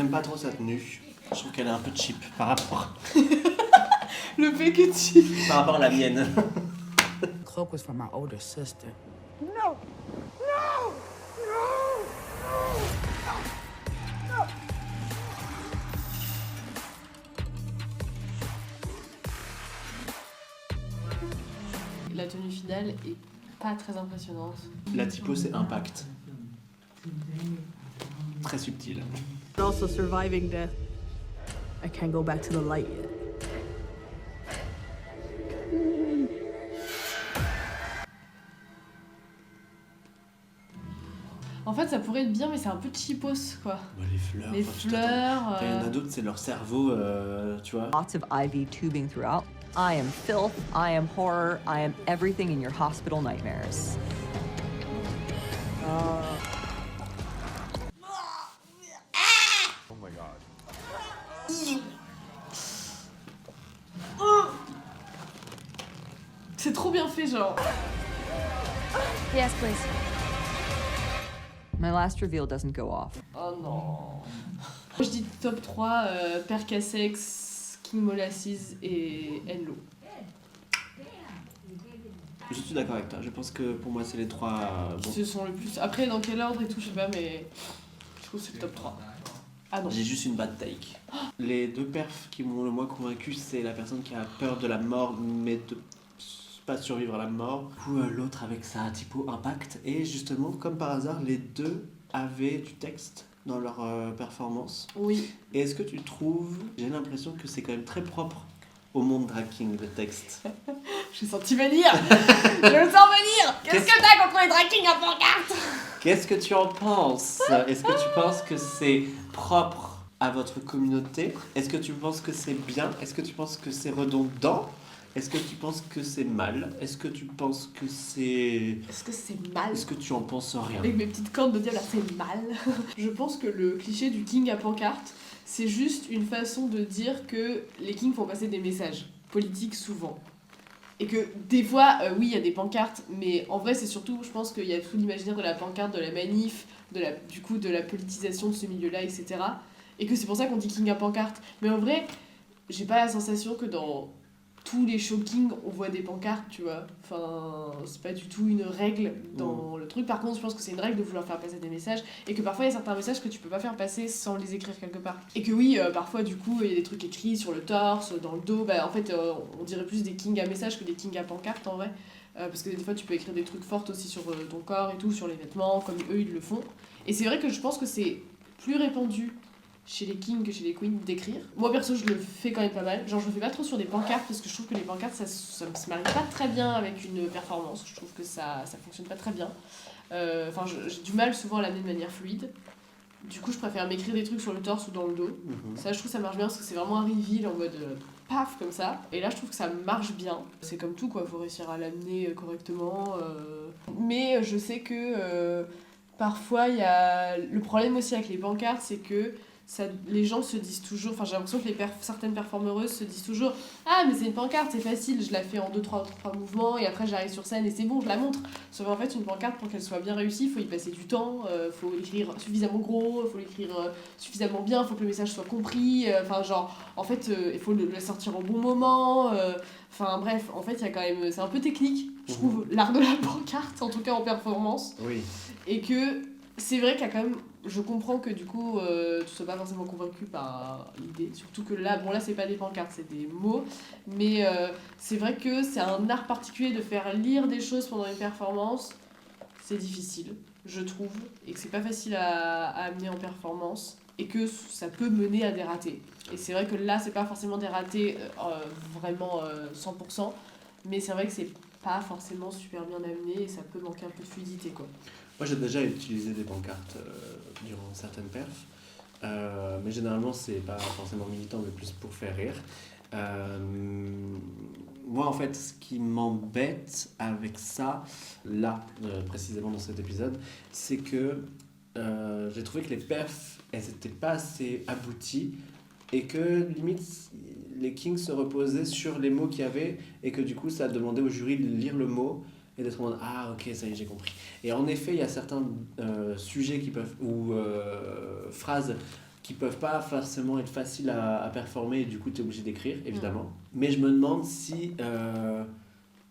S2: J'aime pas trop sa tenue. Je trouve qu'elle est un peu cheap par rapport...
S1: Le fait que tu...
S2: par rapport à la mienne.
S12: Cloak was from my older sister.
S13: No! No! No! No!
S1: La tenue finale est pas très impressionnante.
S2: La typo, c'est Impact. Très subtil.
S14: Also surviving death. I can't go back to the light yet.
S1: En fait, ça pourrait être bien, mais c'est un peu cheapos, quoi.
S2: Bah, les fleurs.
S1: Les fleurs.
S2: Il y en a d'autres, c'est leur cerveau, tu vois.
S15: Lots of IV tubing throughout. I am filth, I am horror, I am everything in your hospital nightmares.
S4: Oh my god.
S1: C'est trop bien fait, genre.
S11: Yes, please.
S15: My last reveal doesn't go off.
S1: Oh non. Je dis top 3, Percassex, King Molasses et Enlo.
S2: Je suis d'accord avec toi. Je pense que pour moi, c'est les 3 bons.
S1: Ce sont le plus... Après, dans quel ordre et tout, je sais pas, mais... Je trouve que c'est le top 3. Ah non.
S2: J'ai juste une bad take. Les 2 perfs qui m'ont le moins convaincu, c'est la personne qui a peur de la mort, mais de pas survivre à la mort, ou l'autre avec sa typo Impact. Et justement, comme par hasard, les 2 avaient du texte dans leur performance.
S1: Oui.
S2: Et est-ce que tu trouves, j'ai l'impression que c'est quand même très propre au monde Drag King, le texte.
S1: J'ai senti venir. Je le sens venir. Qu'est-ce que t'as contre les Drag King à pancarte?
S2: Qu'est-ce que tu en penses? Est-ce que tu penses que c'est propre à votre communauté? Est-ce que tu penses que c'est bien? Est-ce que tu penses que c'est redondant? Est-ce que tu penses que c'est mal? Est-ce que tu penses que c'est...
S1: Est-ce que c'est mal?
S2: Est-ce que tu en penses rien?
S1: Avec mes petites cordes de diable, là, c'est mal. Je pense que le cliché du king à pancarte, c'est juste une façon de dire que les kings font passer des messages politiques souvent. Et que des fois, oui, il y a des pancartes, mais en vrai, c'est surtout, je pense qu'il y a tout l'imaginaire de la pancarte, de la manif, du coup, de la politisation de ce milieu-là, etc. Et que c'est pour ça qu'on dit king à pancarte. Mais en vrai, j'ai pas la sensation que dans tous les show kings, on voit des pancartes, tu vois. Enfin, c'est pas du tout une règle dans le truc. Par contre, je pense que c'est une règle de vouloir faire passer des messages et que parfois il y a certains messages que tu peux pas faire passer sans les écrire quelque part. Et que oui, parfois du coup, il y a des trucs écrits sur le torse, dans le dos. Bah, en fait, on dirait plus des kings à messages que des kings à pancartes en vrai. Parce que des fois, tu peux écrire des trucs forts aussi sur ton corps et tout, sur les vêtements, comme eux ils le font. Et c'est vrai que je pense que c'est plus répandu chez les kings que chez les queens d'écrire. Moi perso je le fais quand même pas mal, genre je le fais pas trop sur des pancartes parce que je trouve que les pancartes ça se marie pas très bien avec une performance, je trouve que ça fonctionne pas très bien. Enfin j'ai du mal souvent à l'amener de manière fluide. Du coup je préfère m'écrire des trucs sur le torse ou dans le dos. Ça je trouve que ça marche bien parce que c'est vraiment un reveal en mode paf comme ça. Et là je trouve que ça marche bien. C'est comme tout quoi, faut réussir à l'amener correctement. Mais je sais que parfois il y a... Le problème aussi avec les pancartes c'est que les gens se disent toujours, enfin j'ai l'impression que certaines performeuses se disent toujours ah mais c'est une pancarte, c'est facile, je la fais en 2-3 mouvements et après j'arrive sur scène et c'est bon, je la montre. Sauf qu'en fait une pancarte pour qu'elle soit bien réussie, il faut y passer du temps, faut l'écrire suffisamment gros, il faut l'écrire suffisamment bien, il faut que le message soit compris, enfin genre en fait il faut la sortir au bon moment, enfin bref, en fait il y a quand même, c'est un peu technique, je trouve, l'art de la pancarte, en tout cas en performance.
S2: Oui.
S1: Et que c'est vrai qu'il y a quand même, je comprends que du coup tu sois pas forcément convaincu par l'idée, surtout que là, bon là c'est pas des pancartes, c'est des mots, mais c'est vrai que c'est un art particulier de faire lire des choses pendant une performance, c'est difficile, je trouve, et que c'est pas facile à amener en performance, et que ça peut mener à des ratés. Et c'est vrai que là c'est pas forcément des ratés vraiment 100%, mais c'est vrai que c'est pas forcément super bien amené et ça peut manquer un peu de fluidité quoi.
S2: Moi j'ai déjà utilisé des pancartes durant certaines perfs, mais généralement c'est pas forcément militant mais plus pour faire rire. Moi en fait ce qui m'embête avec ça, là précisément dans cet épisode, c'est que j'ai trouvé que les perfs elles étaient pas assez abouties et que limite les kings se reposaient sur les mots qu'il y avait et que du coup ça demandait au jury de lire le mot et d'être en mode ah ok ça y est j'ai compris. Et en effet il y a certains sujets qui peuvent ou phrases qui peuvent pas forcément être faciles à performer et du coup tu es obligé d'écrire, évidemment. Mais je me demande si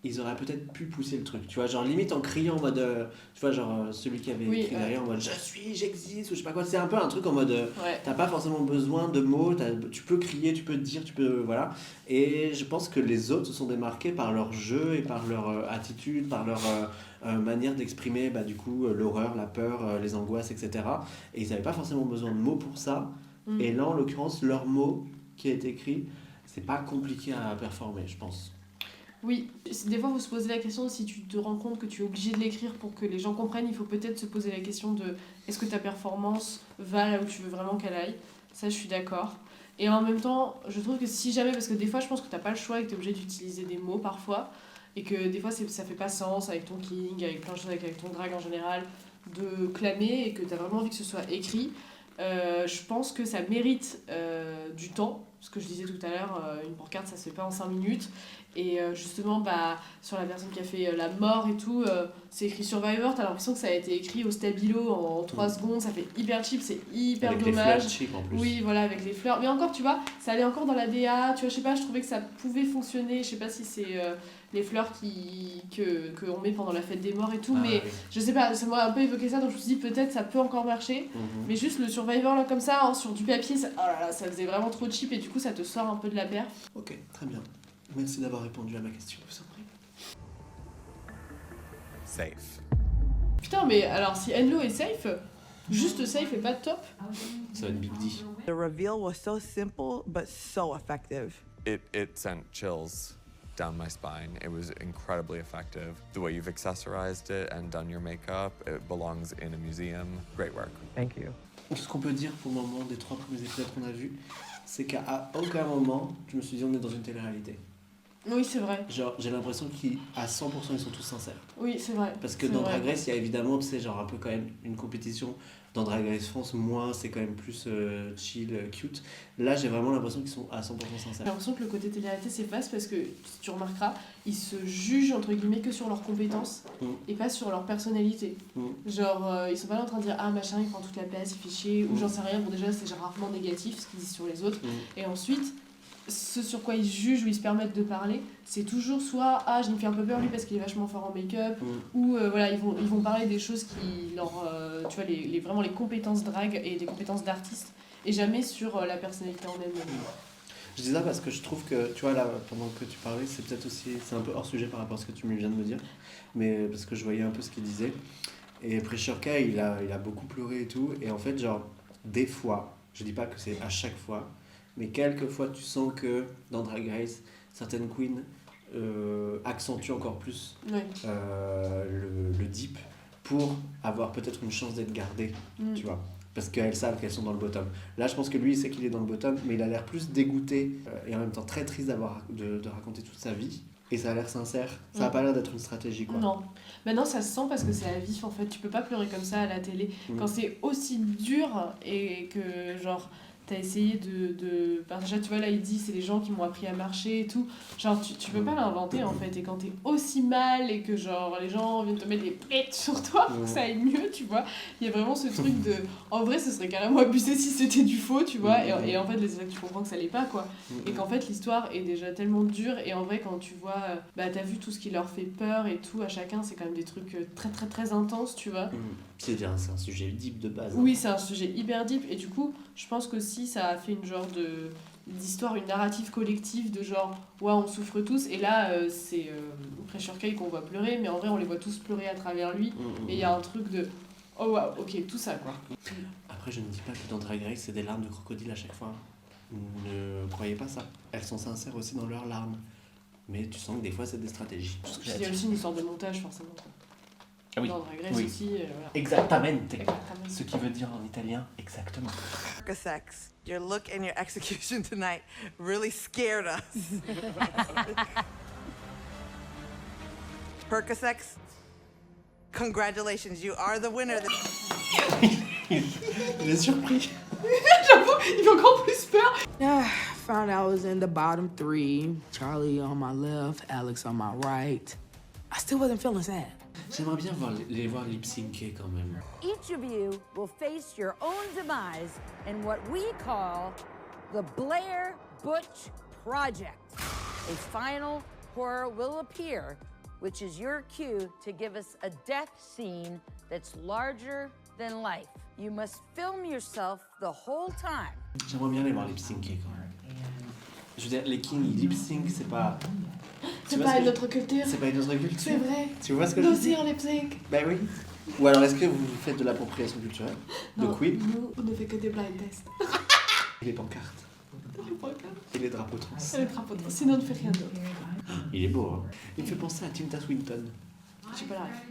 S2: ils auraient peut-être pu pousser le truc, tu vois, genre limite en criant en mode, tu vois, genre celui qui avait écrit derrière en mode j'existe ou je sais pas quoi, c'est un peu un truc en mode t'as pas forcément besoin de mots, tu peux crier, tu peux dire, tu peux, voilà. Et je pense que les autres se sont démarqués par leur jeu et par leur attitude, par leur manière d'exprimer du coup l'horreur, la peur, les angoisses, etc. Et ils n'avaient pas forcément besoin de mots pour ça. Et là, en l'occurrence, leur mot qui a été écrit, c'est pas compliqué à performer, je pense.
S1: Oui, des fois, il faut se poser la question, si tu te rends compte que tu es obligé de l'écrire pour que les gens comprennent, il faut peut-être se poser la question de est-ce que ta performance va là où tu veux vraiment qu'elle aille. Ça, je suis d'accord. Et en même temps, je trouve que si jamais, parce que des fois, je pense que t'as pas le choix et que t'es obligé d'utiliser des mots parfois, et que des fois, ça fait pas sens avec ton king, avec plein de choses, avec ton drag en général, de clamer et que t'as vraiment envie que ce soit écrit. Je pense que ça mérite du temps, ce que je disais tout à l'heure, une pancarte ça se fait pas en 5 minutes, et justement sur la personne qui a fait la mort et tout, c'est écrit Survivor, t'as l'impression que ça a été écrit au stabilo en 3 secondes, ça fait hyper cheap, c'est hyper
S2: avec
S1: dommage.
S2: les fleurs cheap en plus.
S1: Oui, voilà, avec les fleurs, mais encore tu vois, ça allait encore dans la DA, tu vois, je sais pas, je trouvais que ça pouvait fonctionner, je sais pas si c'est les fleurs qu'on met pendant la fête des morts et tout, mais oui. Je sais pas, ça m'a un peu évoqué ça, donc je me suis dit peut-être ça peut encore marcher, mais juste le Survivor là comme ça, sur du papier, ça, oh là là, ça faisait vraiment trop cheap et du coup ça te sort un peu de la perf.
S2: Ok, très bien. Merci d'avoir répondu à ma question.
S4: Safe.
S1: Putain, mais alors si Enlo est safe, juste safe et pas top,
S2: ça va être Big D.
S13: The reveal was so simple but so effective.
S4: It sent chills down my spine. It was incredibly effective. The way you've accessorized it and done your makeup, it belongs in a museum. Great work.
S8: Thank you.
S2: Ce qu'on peut dire pour le moment des 3 premiers épisodes qu'on a vus, c'est qu'à aucun moment, je me suis dit on est dans une télé-réalité.
S1: Oui, c'est vrai.
S2: Genre, j'ai l'impression qu'à 100% ils sont tous sincères.
S1: Oui, c'est vrai.
S2: Parce que dans Drag Race, il y a évidemment, tu sais, genre un peu quand même une compétition. Dans Drag Race France, moins, c'est quand même plus chill, cute. Là, j'ai vraiment l'impression qu'ils sont à 100% sincères.
S1: J'ai l'impression que le côté télé-réalité, c'est vaste parce que, si tu remarqueras, ils se jugent, entre guillemets, que sur leurs compétences et pas sur leur personnalité. Genre, ils sont pas là en train de dire « Ah, machin, il prend toute la place, il fait chier » ou j'en sais rien. Bon, déjà, c'est rarement négatif ce qu'ils disent sur les autres. Et ensuite, ce sur quoi ils jugent ou ils se permettent de parler, c'est toujours soit « Ah, je me fais un peu peur lui parce qu'il est vachement fort en make-up » ou voilà, ils vont parler des choses qui leur... tu vois, vraiment les compétences drag et les compétences d'artiste et jamais sur la personnalité en elle-même.
S2: Je dis ça parce que je trouve que, tu vois, là, pendant que tu parlais, c'est peut-être aussi... C'est un peu hors sujet par rapport à ce que tu viens de me dire, mais parce que je voyais un peu ce qu'il disait. Et Pressure K, il a beaucoup pleuré et tout, et en fait, genre, des fois, je dis pas que c'est à chaque fois, mais quelquefois tu sens que dans Drag Race, certaines queens accentuent encore plus le deep pour avoir peut-être une chance d'être gardées, tu vois, parce qu'elles savent qu'elles sont dans le bottom. Là, je pense que lui, il sait qu'il est dans le bottom, mais il a l'air plus dégoûté et en même temps très triste de raconter toute sa vie. Et ça a l'air sincère. Ça a pas l'air d'être une stratégie, quoi.
S1: Non. Maintenant, ça se sent parce que c'est à vif, en fait. Tu peux pas pleurer comme ça à la télé. Quand c'est aussi dur et que, genre... T'as essayé de... Déjà, tu vois, là, il dit, c'est les gens qui m'ont appris à marcher et tout. Genre, tu peux pas l'inventer, en fait. Et quand t'es aussi mal et que, genre, les gens viennent te mettre des pètes sur toi pour que ça aille mieux, tu vois. Il y a vraiment ce truc de... En vrai, ce serait carrément abusé si c'était du faux, tu vois. Et en fait, tu comprends que ça l'est pas, quoi. Et qu'en fait, l'histoire est déjà tellement dure. Et en vrai, quand tu vois... t'as vu tout ce qui leur fait peur et tout, à chacun, c'est quand même des trucs très, très, très intenses, tu vois.
S2: C'est un sujet deep de base.
S1: Oui, c'est un sujet hyper deep. Et du coup, je pense qu'aussi, ça a fait une genre d'histoire, une narrative collective de genre, ouais, on souffre tous. Et là, c'est Pressure K qu'on voit pleurer, mais en vrai, on les voit tous pleurer à travers lui. Et il y a un truc de, oh wow, ok, tout ça, quoi.
S2: Après, je ne dis pas que dans Drag Race, c'est des larmes de crocodile à chaque fois. Ne croyez pas ça. Elles sont sincères aussi dans leurs larmes. Mais tu sens que des fois, c'est des stratégies.
S1: Il y a aussi une histoire de montage, forcément.
S2: Ah oui.
S1: Dans Drag Race aussi, voilà.
S2: Exactamente. Ce qui veut dire en italien exactement.
S13: Percasex, your look and your execution tonight really scared us. Percasex, congratulations, you are the winner.
S2: Il est surpris.
S1: J'avoue, il fait encore plus peur.
S12: Found out I was in the bottom 3. Charlie on my left, Alex on my right. I still wasn't feeling sad.
S2: J'aimerais bien les voir lip-syncer quand même.
S3: Each of you will face your own demise in what we call the Blair Butch Project. A final horror will appear, which is your cue to give us a death scene that's larger than life. You must film yourself the whole time.
S2: J'aimerais bien les voir lip-syncer quand même. Je veux dire, les Kings, ils lip-sync, c'est pas...
S1: C'est pas une autre culture.
S2: C'est pas une autre culture.
S1: C'est vrai.
S2: Tu vois ce que
S1: Nous
S2: je veux dire?
S1: aussi, on lip-sync.
S2: Bah oui. Ou alors, est-ce que vous faites de l'appropriation culturelle? De
S1: Non,
S2: quid?
S1: nous, on ne fait que des blind tests.
S2: Et les pancartes. Et les drapeaux trans.
S1: Et les drapeaux trans. Sinon, on ne fait rien d'autre.
S2: Il est beau, hein. Il me fait penser à Tilda Swinton.
S1: Je sais pas la ref.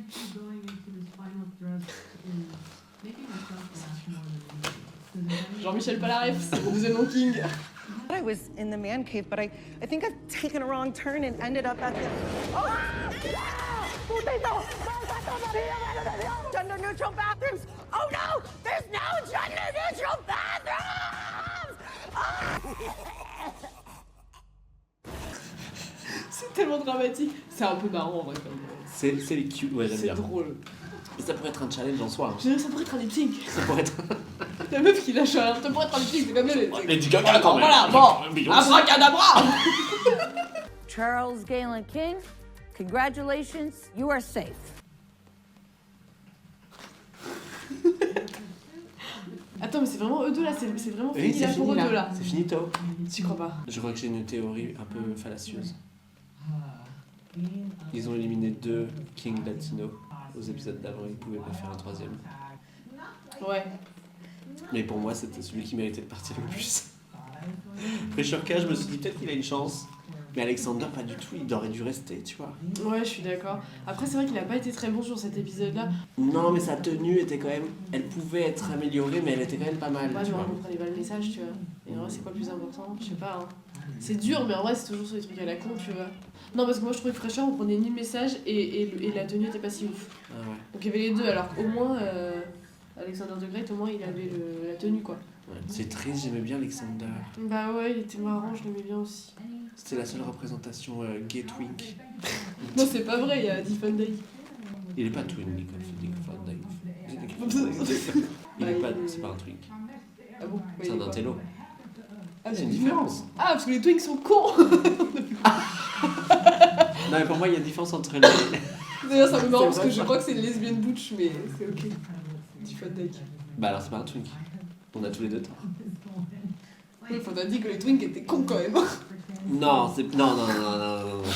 S1: Jean-Michel Palaref, c'est pour vous mon king.
S5: I was in the man cave, but I think I've taken a wrong turn and ended up at the...
S3: Gender neutral bathrooms! Oh no! There's no gender neutral bathrooms!
S1: C'est tellement dramatique. C'est un peu marrant en vrai.
S2: C'est les cute, ouais, j'aime bien.
S1: C'est drôle.
S2: Ça pourrait être un challenge en soi. Hein.
S1: Je veux dire, ça pourrait être un lip-sync.
S2: Ça pourrait être...
S1: La meuf qui lâche un... Ça pourrait être un lip-sync, c'est comme le lip-sync.
S2: Mais du caca quand même.
S1: Voilà, bon. Abracadabra.
S3: Charles Galen King, congratulations, you are safe.
S1: Attends, mais c'est vraiment eux deux là, c'est vraiment fini
S2: Oui, c'est
S1: là pour
S2: fini
S1: eux deux
S2: là.
S1: là.
S2: C'est finito.
S1: Tu crois pas?
S2: Je crois que j'ai une théorie un peu fallacieuse. Ils ont éliminé 2 Kings Latino aux épisodes d'avant, ils pouvaient pas faire un 3e.
S1: Ouais.
S2: Mais pour moi, c'était celui qui méritait de partir le plus. Pressure K, je me suis dit peut-être qu'il a une chance. Mais Alexander, pas du tout, il aurait dû rester, tu vois.
S1: Ouais, je suis d'accord. Après, c'est vrai qu'il a pas été très bon sur cet épisode-là.
S2: Non, mais sa tenue était quand même... Elle pouvait être améliorée, mais elle était quand même pas mal.
S1: Moi,
S2: tu
S1: je
S2: vois.
S1: ne comprenais pas le message, tu vois. Et en vrai, c'est quoi le plus important? Je sais pas, hein. C'est dur, mais en vrai, c'est toujours sur des trucs à la con, tu vois. Non, parce que moi, je trouvais que Pressure, on prenait ni le message et la tenue était pas si ouf.
S2: Ah ouais.
S1: Donc il y avait les deux, alors qu'au moins, Alexander the Great, au moins, il avait la tenue, quoi.
S2: Ouais, c'est triste, j'aimais bien Alexander.
S1: Bah ouais, il était marrant, je l'aimais bien aussi.
S2: C'était la seule représentation gay twink.
S1: Non, c'est pas vrai, il y a Dick Van Dyke.
S2: Il est pas twink, Dick Van Dyke. Il est pas... C'est pas un twink.
S1: Ah bon?
S2: C'est un intello.
S1: Ah,
S2: c'est une différence.
S1: Ah, parce que les twinks sont cons.
S2: Non, mais pour moi, il y a une différence entre les...
S1: D'ailleurs, ça me marrant parce que je crois que c'est une lesbienne butch, mais c'est ok. Dick Van Dyke.
S2: Bah alors, c'est pas un twink. On a tous les deux tort.
S1: Il faudra dire que les twinks étaient cons quand même.
S2: Non, c'est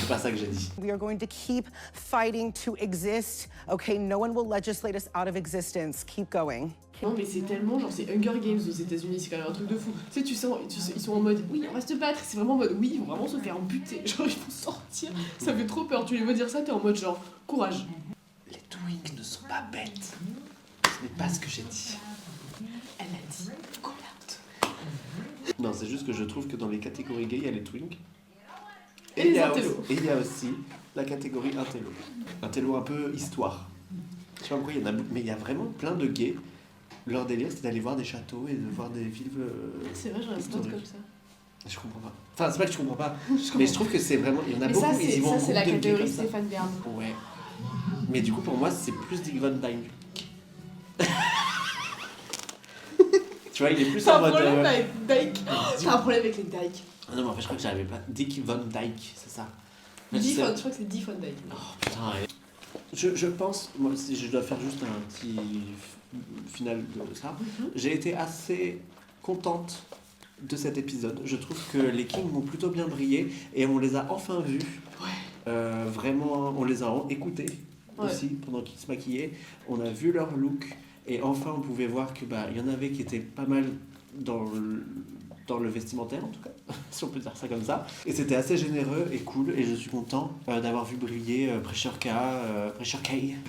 S2: pas ça que j'ai dit.
S5: We are going to keep fighting to exist. Okay, no one will legislate us out of existence. Keep going.
S1: Non, mais c'est tellement genre, c'est Hunger Games aux États-Unis, c'est quand même un truc de fou. Tu sais, ils sont en mode oui, on va se battre. C'est vraiment en mode oui, ils vont vraiment se faire buter. Genre, ils vont sortir. Ça fait trop peur. Tu les vois dire ça, t'es en mode genre courage.
S2: Les twinks ne sont pas bêtes. Ce n'est pas ce que j'ai dit.
S1: Elle a dit call out.
S2: Non, c'est juste que je trouve que dans les catégories gays, il y a les twinks.
S1: Et les intellos.
S2: Et il y a aussi la catégorie intello. Intello un peu histoire. Je sais pas pourquoi il y en a, mais il y a vraiment plein de gays. Leur délire, c'est d'aller voir des châteaux et de voir des villes.
S1: C'est vrai, j'en ai pas comme ça.
S2: Je comprends pas. Enfin, c'est pas que je comprends pas, mais je trouve que c'est vraiment. Il y en a
S1: mais
S2: beaucoup,
S1: ça,
S2: ils y vont en
S1: c'est la
S2: groupe de gays
S1: catégorie
S2: comme ça.
S1: Stéphane Bern.
S2: Ouais. Mais du coup, pour moi, c'est plus Dick Van Dyke. Tu vois, il est plus
S1: T'as
S2: en
S1: un
S2: mode.
S1: problème avec Dyke. T'as un problème avec les Dyke.
S2: Ah non, mais en fait, je crois que j'arrivais pas. Dick Van Dyke, c'est ça.
S1: Je crois que c'est Dick Van Dyke.
S2: Oh putain, ouais. Je pense, moi, si je dois faire juste un petit final de ça, j'ai été assez contente de cet épisode. Je trouve que les Kings m'ont plutôt bien brillé et on les a enfin vus. Ouais. Vraiment, on les a écoutés aussi pendant qu'ils se maquillaient. On a vu leur look et enfin on pouvait voir que bah il y en avait qui étaient pas mal dans le vestimentaire en tout cas, si on peut dire ça comme ça. Et c'était assez généreux et cool et je suis content d'avoir vu briller Pressure K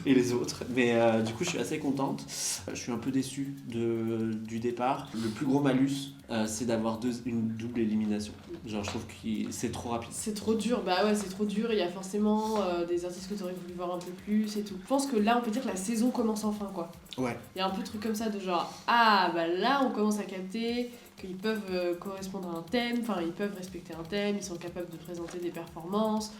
S2: et les autres. Mais du coup je suis assez contente. Je suis un peu déçu du départ. Le plus gros malus c'est d'avoir une double élimination. Genre je trouve que c'est trop rapide.
S1: C'est trop dur, bah ouais c'est trop dur, il y a forcément des artistes que tu aurais voulu voir un peu plus et tout. Je pense que là on peut dire que la saison commence enfin quoi.
S2: Ouais.
S1: Il y a un peu de truc comme ça de genre ah bah là on commence à capter qu'ils peuvent correspondre à un thème, enfin ils peuvent respecter un thème, ils sont capables de présenter des performances.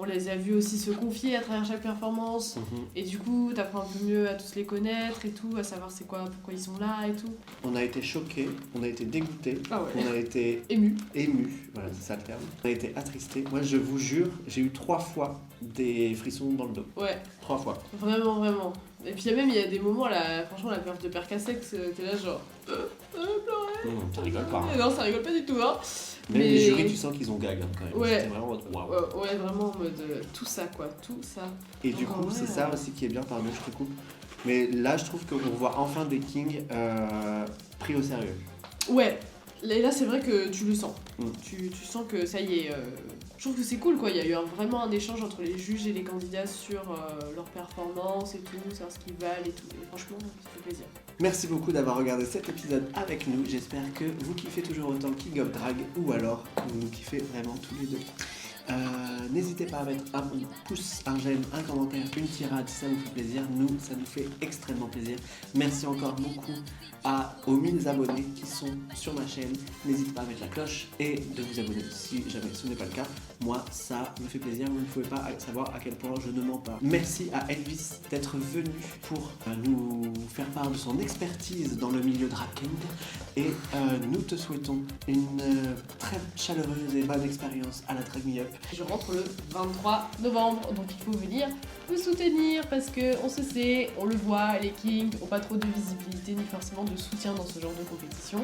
S1: On les a vus aussi se confier à travers chaque performance. Et du coup, t'apprends un peu mieux à tous les connaître et tout, à savoir c'est quoi, pourquoi ils sont là et tout.
S2: On a été choqués, on a été dégoûtés,
S1: Ah ouais.
S2: on a été
S1: émus,
S2: voilà c'est ça le terme. On a été attristés. Moi je vous jure, j'ai eu 3 fois des frissons dans le dos.
S1: Ouais.
S2: 3 fois.
S1: Vraiment, vraiment. Et puis il y a des moments là, franchement la perf de Percassex, t'es là genre... pleurer.
S2: Ça rigole pas. Hein.
S1: Non, ça rigole pas du tout, hein.
S2: Même les jurys, tu sens qu'ils ont gag hein, quand même.
S1: Ouais.
S2: C'était vraiment waouh.
S1: Ouais, vraiment en mode tout ça quoi, tout ça.
S2: Et du coup, c'est ça aussi qui est bien, pardon, je te coupe. Mais là, je trouve qu'on voit enfin des Kings pris au sérieux.
S1: Ouais, et là c'est vrai que tu le sens. Tu sens que ça y est. Je trouve que c'est cool quoi, il y a eu vraiment un échange entre les juges et les candidats sur leur performance et tout, savoir ce qu'ils valent et tout. Et franchement, ça fait plaisir.
S2: Merci beaucoup d'avoir regardé cet épisode avec nous. J'espère que vous kiffez toujours autant King of Drag ou alors que vous nous kiffez vraiment tous les deux. N'hésitez pas à mettre un pouce, un j'aime, un commentaire, une tirade si ça vous fait plaisir. Nous, ça nous fait extrêmement plaisir. Merci encore beaucoup aux 1000 abonnés qui sont sur ma chaîne. N'hésitez pas à mettre la cloche et de vous abonner si jamais ce n'est pas le cas. Moi, ça me fait plaisir. Vous ne pouvez pas savoir à quel point je ne mens pas. Merci à Elvis d'être venu pour nous faire part de son expertise dans le milieu drag king. Et nous te souhaitons une très chaleureuse et bonne expérience à la Drag Me Up.
S1: Je rentre le 23 novembre, donc il faut venir me soutenir parce que on se sait, on le voit, les Kings n'ont pas trop de visibilité ni forcément de soutien dans ce genre de compétition.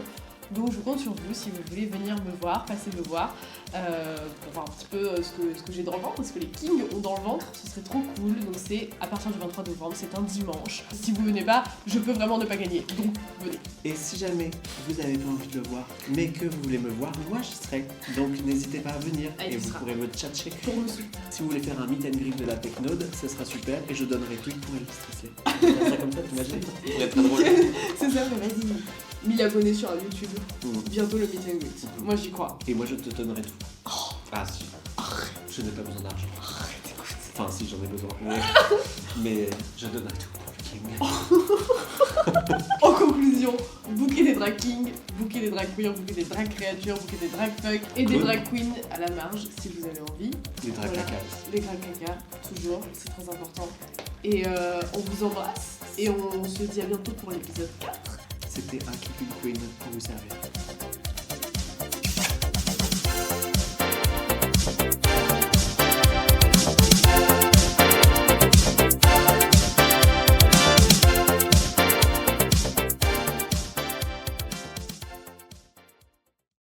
S1: Donc je compte sur vous si vous voulez venir me voir, passer me voir, pour voir un petit peu ce que j'ai dans le ventre, parce que les Kings ont dans le ventre, ce serait trop cool. Donc c'est à partir du 23 novembre, c'est un dimanche. Si vous venez pas, je peux vraiment ne pas gagner, donc venez.
S2: Et si jamais vous n'avez pas envie de le voir, mais que vous voulez me voir, moi j'y serai. Donc n'hésitez pas à venir et vous pourrez me tchatcher. Si vous voulez faire un meet and greet de la Technode, ce sera super et je donnerai tout pour Elvis Presley. C'est ça comme ça, t'imagines? Ça pourrait être très drôle.
S1: C'est ça, mais vas-y. 1000 abonnés sur YouTube, bientôt le meet and greet. Moi j'y crois.
S2: Et moi je te donnerai tout. Ah si. Je n'ai pas besoin d'argent. Enfin si j'en ai besoin. Mais je donnerai tout pour le King.
S1: En conclusion, booker des drag kings, booker des drag queens, booker des drag créatures, booker des drag fuck et des drag queens à la marge si vous avez envie.
S2: Les drag caca.
S1: Les drag caca, toujours, c'est très important. Et on vous embrasse et on se dit à bientôt pour l'épisode 4.
S2: C'était un Keep Queen pour vous servir.